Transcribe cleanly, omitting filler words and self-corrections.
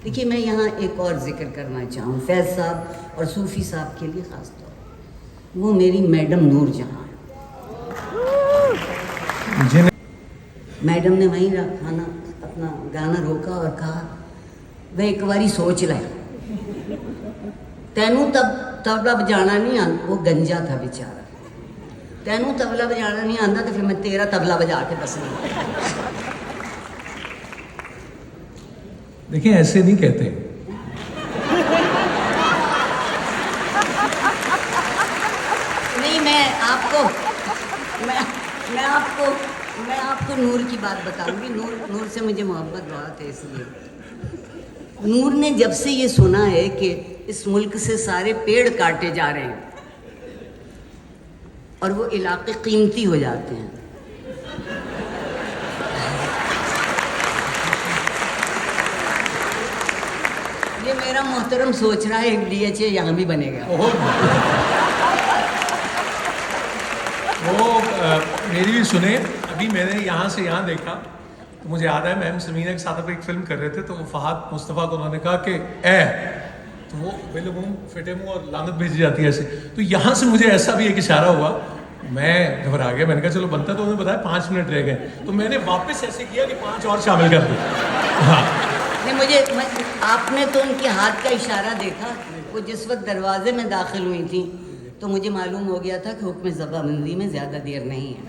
देखिए, मैं यहाँ एक और जिक्र करना चाहूँ फैज़ साहब और सूफ़ी साहब के लिए ख़ास तौर पर। वो मेरी मैडम नूर जहाँ है। मैडम ने वहीं खाना अपना गाना रोका और कहा, वह एक बारी सोच ले, तैनू तब तबला बजाना नहीं आता। वो गंजा था बेचारा। तैनू तबला बजाना नहीं आता तो फिर मैं तेरा तबला बजा के दसना। देखिए, ऐसे नहीं कहते। नहीं, मैं आपको नूर की बात बताऊंगी। नूर से मुझे मोहब्बत बहुत है। इसलिए नूर ने जब से ये सुना है कि इस मुल्क से सारे पेड़ काटे जा रहे हैं और वो इलाके कीमती हो जाते हैं, ये मेरा मोहतरम सोच रहा है एक DHA यहाँ भी बनेगा। वो मेरी भी सुने। अभी मैंने यहाँ से यहाँ देखा तो मुझे याद है, मैम समीना के साथ एक फिल्म कर रहे थे, तो वो फहद मुस्तफ़ा को उन्होंने कहा कि तो वो पहले मुँह फिटे मुँह और लानत भेजी जाती है ऐसे। तो यहाँ से मुझे ऐसा भी एक इशारा हुआ, मैं घबरा गया। मैंने कहा चलो बनता, तो उन्होंने बताया 5 मिनट रह गए, तो मैंने वापस ऐसे किया कि 5 और शामिल कर दिया। हाँ नहीं, आपने तो उनके हाथ का इशारा देखा। वो जिस वक्त दरवाजे में दाखिल हुई थी तो मुझे मालूम हो गया था कि हुक्म ज़बाबंदी में ज़्यादा देर नहीं है।